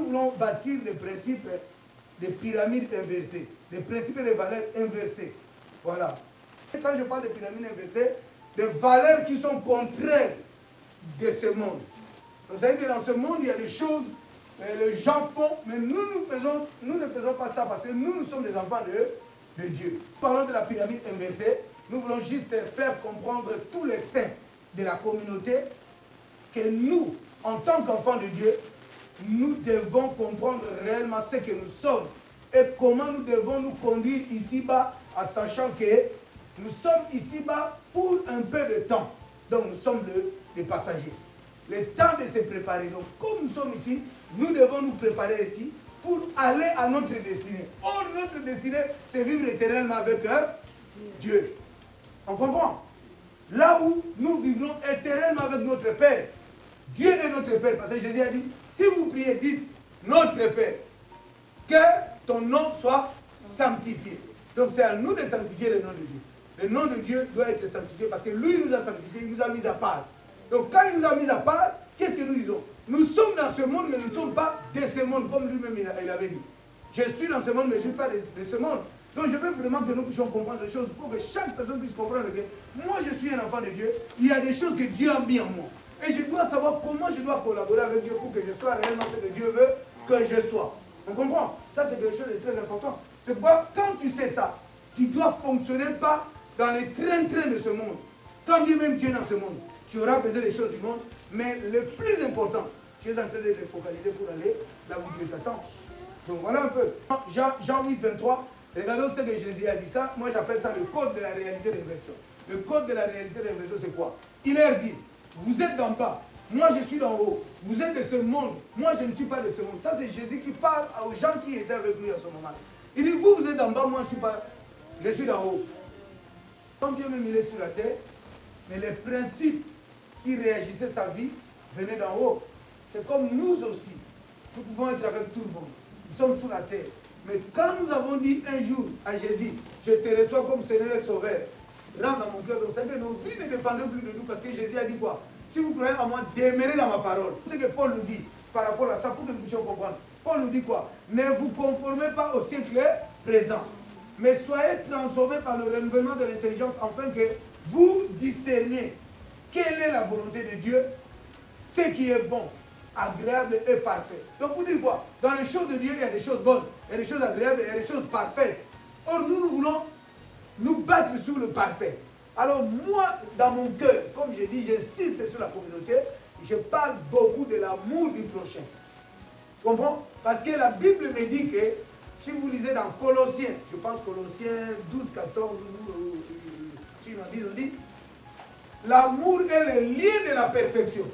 voulons bâtir les principes des pyramides inversées, les principes des valeurs inversées. Voilà. Et quand je parle de pyramides inversées, des valeurs qui sont contraires de ce monde. Vous savez que dans ce monde, il y a des choses les gens font, mais nous ne faisons pas ça parce que nous sommes des enfants de Dieu. Parlons de la pyramide inversée, nous voulons juste faire comprendre tous les saints de la communauté que nous, en tant qu'enfants de Dieu, nous devons comprendre réellement ce que nous sommes et comment nous devons nous conduire ici-bas en sachant que nous sommes ici-bas pour un peu de temps. Donc nous sommes des passagers. Le temps de se préparer. Donc comme nous sommes ici, nous devons nous préparer ici pour aller à notre destinée. Or, notre destinée, c'est vivre éternellement avec Dieu. On comprend? Là où nous vivrons éternellement avec notre Père. Dieu est notre Père. Parce que Jésus a dit, si vous priez, dites, notre Père, que ton nom soit sanctifié. Donc c'est à nous de sanctifier le nom de Dieu. Le nom de Dieu doit être sanctifié parce que lui nous a sanctifié, il nous a mis à part. Donc quand il nous a mis à part, qu'est-ce que nous disons? Nous sommes dans ce monde, mais nous ne sommes pas de ce monde, comme lui-même il avait dit. Je suis dans ce monde, mais je ne suis pas de ce monde. Donc je veux vraiment que nous puissions comprendre les choses pour que chaque personne puisse comprendre que moi je suis un enfant de Dieu, il y a des choses que Dieu a mis en moi. Et je dois savoir comment je dois collaborer avec Dieu pour que je sois réellement ce que Dieu veut que je sois. On comprend? Ça c'est quelque chose de très important. C'est pourquoi quand tu sais ça, tu dois fonctionner pas dans les trains-trains de ce monde. Quand bien même tu es dans ce monde, tu auras besoin des choses du monde, mais le plus important, tu es en train de te focaliser pour aller là où Dieu t'attend. Donc voilà un peu. Jean 8, 23, regardons ce que Jésus a dit ça. Moi j'appelle ça le code de la réalité d'inversion. Le code de la réalité d'inversion c'est quoi? Il leur dit, vous êtes d'en bas, moi je suis d'en haut. Vous êtes de ce monde, moi je ne suis pas de ce monde. Ça c'est Jésus qui parle aux gens qui étaient avec lui à ce moment-là. Il dit, vous êtes d'en bas, moi je suis d'en haut. Quand Dieu même il est sur la terre, mais les principes qui réagissaient sa vie venaient d'en haut. C'est comme nous aussi. Nous pouvons être avec tout le monde. Nous sommes sous la terre. Mais quand nous avons dit un jour à Jésus, je te reçois comme Seigneur et Sauveur, rentre dans mon cœur, donc c'est que nos vies ne dépendent plus de nous parce que Jésus a dit quoi? Si vous croyez en moi, demeurez dans ma parole. C'est ce que Paul nous dit par rapport à ça pour que nous puissions comprendre. Paul nous dit quoi? Ne vous conformez pas au siècle présent, mais soyez transformés par le renouvellement de l'intelligence afin que vous discerniez quelle est la volonté de Dieu, ce qui est bon, agréable et parfait. Donc pour dire quoi? Dans les choses de Dieu, il y a des choses bonnes, il y a des choses agréables, il y a des choses parfaites. Or nous voulons nous battre sur le parfait. Alors moi, dans mon cœur, comme je dis, j'insiste sur la communauté, je parle beaucoup de l'amour du prochain. Tu comprends? Parce que la Bible me dit que, si vous lisez dans Colossiens, je pense Colossiens 12, 14, si on dit, l'amour est le lien de la perfection.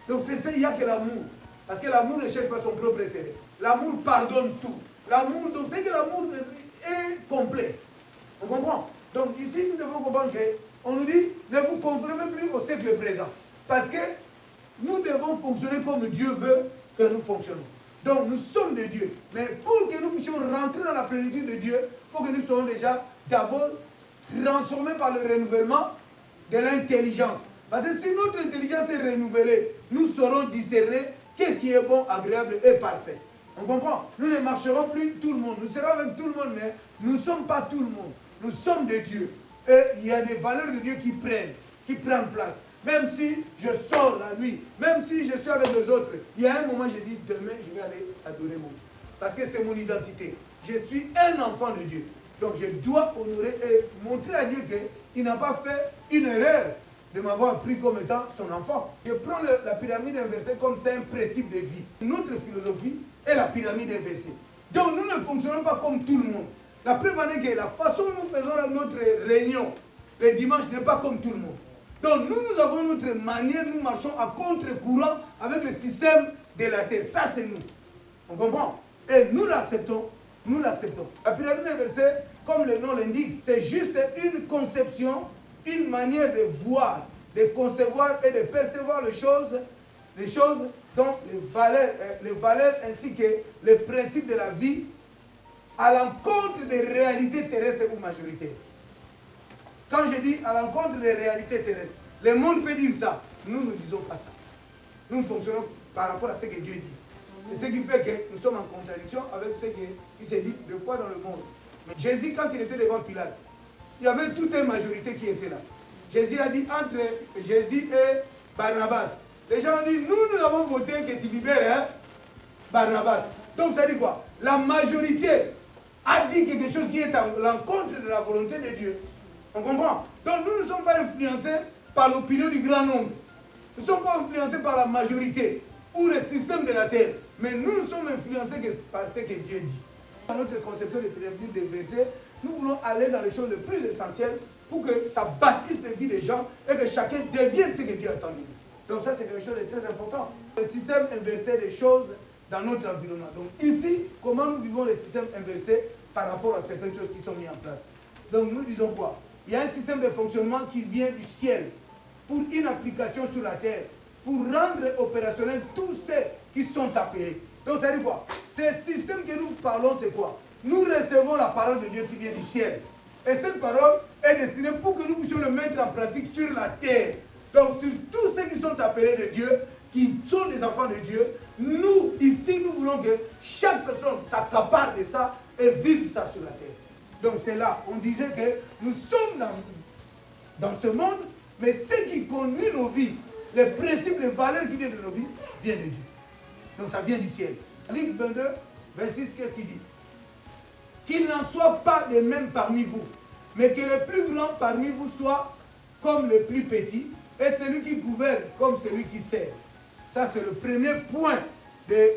Donc c'est ça, il n'y a que l'amour. Parce que l'amour ne cherche pas son propre intérêt. L'amour pardonne tout. L'amour, donc c'est que l'amour est complet. On comprend? Donc ici, nous devons comprendre qu'on nous dit, ne vous conformez plus au siècle présent. Parce que nous devons fonctionner comme Dieu veut que nous fonctionnons. Donc nous sommes de Dieu. Mais pour que nous puissions rentrer dans la plénitude de Dieu, il faut que nous soyons déjà d'abord transformés par le renouvellement de l'intelligence. Parce que si notre intelligence est renouvelée, nous saurons discerner qu'est-ce qui est bon, agréable et parfait. On comprend? Nous ne marcherons plus tout le monde. Nous serons avec tout le monde, mais nous ne sommes pas tout le monde. Nous sommes de Dieu. Et il y a des valeurs de Dieu qui prennent place. Même si je sors la nuit, même si je suis avec les autres, il y a un moment je dis, demain je vais aller adorer mon Dieu. Parce que c'est mon identité. Je suis un enfant de Dieu. Donc je dois honorer et montrer à Dieu qu'il n'a pas fait une erreur de m'avoir pris comme étant son enfant. Je prends la pyramide inversée comme c'est un principe de vie. Notre philosophie est la pyramide inversée. Donc nous ne fonctionnons pas comme tout le monde. La preuve en est que la façon dont nous faisons notre réunion le dimanche n'est pas comme tout le monde. Donc nous avons notre manière, nous marchons à contre-courant avec le système de la terre. Ça c'est nous. On comprend? Et nous l'acceptons. Nous l'acceptons. La pyramide inversée, comme le nom l'indique, c'est juste une conception, une manière de voir, de concevoir et de percevoir les choses dont les valeurs ainsi que les principes de la vie à l'encontre des réalités terrestres ou majoritaires. Quand je dis à l'encontre des réalités terrestres, le monde peut dire ça. Nous ne disons pas ça. Nous fonctionnons par rapport à ce que Dieu dit. C'est ce qui fait que nous sommes en contradiction avec ce qui s'est dit de fois dans le monde. Mais Jésus, quand il était devant Pilate, il y avait toute une majorité qui était là. Jésus a dit entre Jésus et Barnabas. Les gens ont dit, nous avons voté que tu libères Barnabas. Donc ça dit quoi? La majorité a dit quelque chose qui est à l'encontre de la volonté de Dieu. On comprend? Donc nous ne sommes pas influencés par l'opinion du grand nombre. Nous ne sommes pas influencés par la majorité ou le système de la terre. Mais nous sommes influencés par ce que Dieu dit. Dans notre conception de pyramide des versets, nous voulons aller dans les choses les plus essentielles pour que ça bâtisse les vies des gens et que chacun devienne ce que Dieu attend de lui. Donc ça, c'est quelque chose de très important. Le système inversé des choses dans notre environnement. Donc ici, comment nous vivons le système inversé par rapport à certaines choses qui sont mises en place. Donc nous disons quoi? Il y a un système de fonctionnement qui vient du ciel pour une application sur la terre, pour rendre opérationnel tous ceux qui sont appelés. Donc ça dit quoi? Ce système que nous parlons, c'est quoi? Nous recevons la parole de Dieu qui vient du ciel. Et cette parole est destinée pour que nous puissions le mettre en pratique sur la terre. Donc sur tous ceux qui sont appelés de Dieu, qui sont des enfants de Dieu, nous, ici, nous voulons que chaque personne s'accapare de ça et vive ça sur la terre. Donc c'est là, on disait que nous sommes dans ce monde, mais ce qui conduit nos vies, les principes, les valeurs qui viennent de nos vies, viennent de Dieu. Donc ça vient du ciel. Luc 22, 26, qu'est-ce qu'il dit? Qu'il n'en soit pas de même parmi vous, mais que le plus grand parmi vous soit comme le plus petit, et celui qui gouverne comme celui qui sert. Ça, c'est le premier point de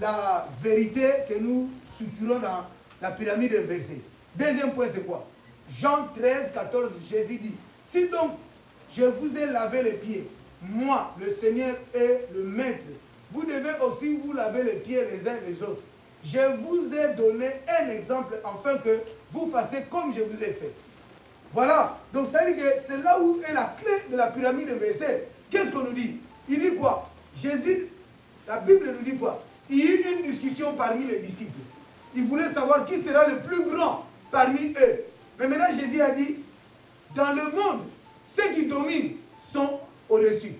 la vérité que nous structurons dans la pyramide inversée. Deuxième point, c'est quoi? Jean 13, 14, Jésus dit, si donc je vous ai lavé les pieds, moi, le Seigneur et le Maître, vous devez aussi vous laver les pieds les uns les autres. Je vous ai donné un exemple afin que vous fassiez comme je vous ai fait. Voilà. Donc ça veut dire que c'est là où est la clé de la pyramide inversée. Qu'est-ce qu'on nous dit? Il dit quoi? Jésus, la Bible nous dit quoi? Il y a eu une discussion parmi les disciples. Ils voulaient savoir qui sera le plus grand parmi eux. Mais maintenant Jésus a dit, dans le monde, ceux qui dominent sont au-dessus.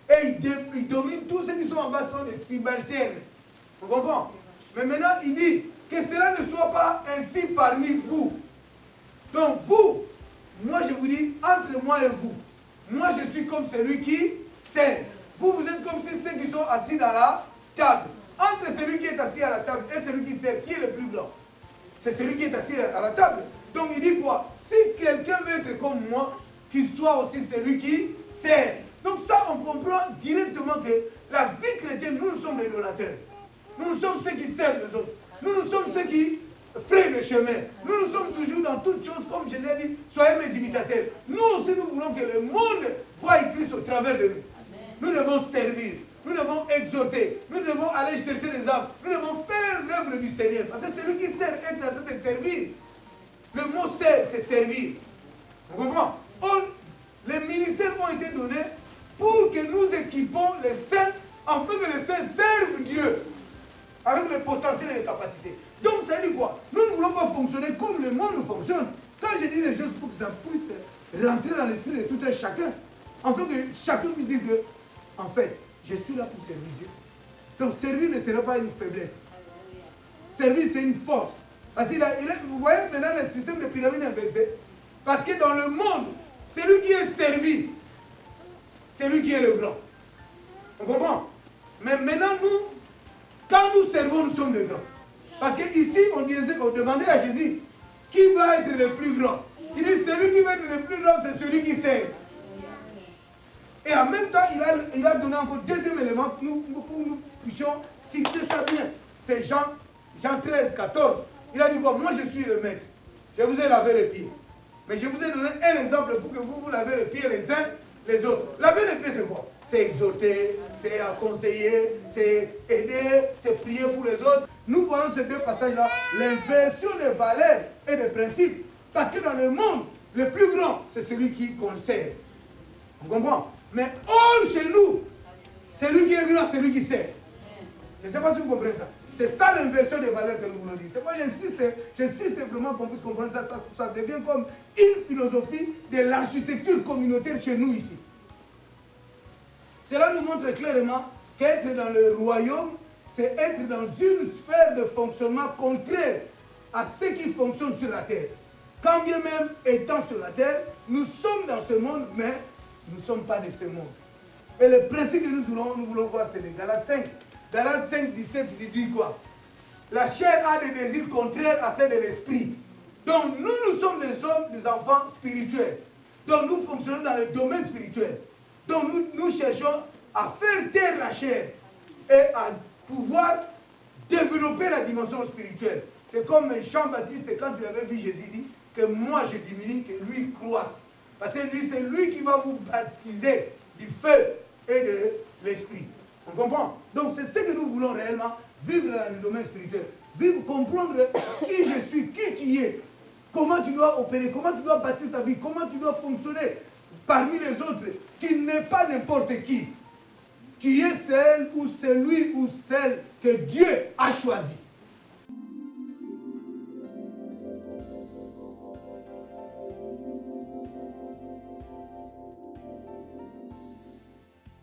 Et ils dominent, tous ceux qui sont en bas sont des subalternes. On comprend? Mais maintenant, il dit que cela ne soit pas ainsi parmi vous. Donc vous, moi je vous dis, entre moi et vous, moi je suis comme celui qui sert. Vous, vous êtes comme ceux qui sont assis dans la table. Entre celui qui est assis à la table et celui qui sert, qui est le plus grand? C'est celui qui est assis à la table. Donc il dit quoi? Si quelqu'un veut être comme moi, qu'il soit aussi celui qui sert. Donc ça, on comprend directement que la vie chrétienne, nous sommes les donateurs. Nous sommes ceux qui servent les autres. Nous sommes ceux qui frayent le chemin. Nous sommes toujours dans toutes choses, comme Jésus a dit, soyez mes imitateurs. Nous aussi, nous voulons que le monde voie Christ au travers de nous. Nous devons servir, nous devons exhorter, nous devons aller chercher les âmes, nous devons faire l'œuvre du Seigneur. Parce que celui qui sert est en train de servir. Le mot sert, c'est servir. On comprend? Les ministères ont été donnés pour que nous équipons les saints, afin que les saints servent Dieu, avec le potentiel et les capacités. Donc ça dit quoi? Nous ne voulons pas fonctionner comme le monde fonctionne. Quand je dis les choses pour que ça puisse rentrer dans l'esprit de tout un chacun, afin que chacun puisse dire que, en fait, je suis là pour servir Dieu. Donc servir ne sera pas une faiblesse. Servir, c'est une force. Parce que vous voyez maintenant le système de pyramide inversée. Parce que dans le monde, celui qui est servi, c'est lui qui est le grand. On comprend? Mais maintenant, nous, quand nous servons, nous sommes les grands. Parce qu'ici, on demandait à Jésus, qui va être le plus grand? Il dit, celui qui va être le plus grand, c'est celui qui sert. Et en même temps, il a donné encore deuxième élément pour nous puissions fixer ça bien. C'est Jean 13, 14. Il a dit, bon, moi je suis le maître. Je vous ai lavé les pieds. Mais je vous ai donné un exemple pour que vous lavez les pieds les uns les autres. Laver les pieds, c'est quoi? C'est exhorter, c'est conseiller, c'est aider, c'est prier pour les autres. Nous voyons ces deux passages-là, l'inversion des valeurs et des principes. Parce que dans le monde, le plus grand, c'est celui qui conseille. On comprend? Mais hors chez nous, celui qui est grand, c'est lui qui sert. Je ne sais pas si vous comprenez ça. C'est ça l'inversion des valeurs que nous voulons dire. C'est pourquoi j'insiste vraiment qu'on puisse comprendre ça. Ça devient comme une philosophie de l'architecture communautaire chez nous ici. Cela nous montre clairement qu'être dans le royaume, c'est être dans une sphère de fonctionnement contraire à ce qui fonctionne sur la terre. Quand bien même étant sur la terre, nous sommes dans ce monde, mais nous ne sommes pas de ce monde. Et le principe que nous voulons voir, c'est les Galates 5. Galates 5, 17 dit quoi? La chair a des désirs contraires à ceux de l'esprit. Donc nous sommes des hommes, des enfants spirituels. Donc nous fonctionnons dans le domaine spirituel. Donc nous cherchons à faire taire la chair et à pouvoir développer la dimension spirituelle. C'est comme Jean-Baptiste, quand il avait vu Jésus, dit que moi je diminue, que lui croisse. Parce que lui, c'est lui qui va vous baptiser du feu et de l'esprit. On comprend? Donc c'est ce que nous voulons réellement vivre dans le domaine spirituel. Vivre, comprendre qui je suis, qui tu es, comment tu dois opérer, comment tu dois bâtir ta vie, comment tu dois fonctionner parmi les autres. Tu n'es pas n'importe qui. Tu es celle ou celui ou celle que Dieu a choisi.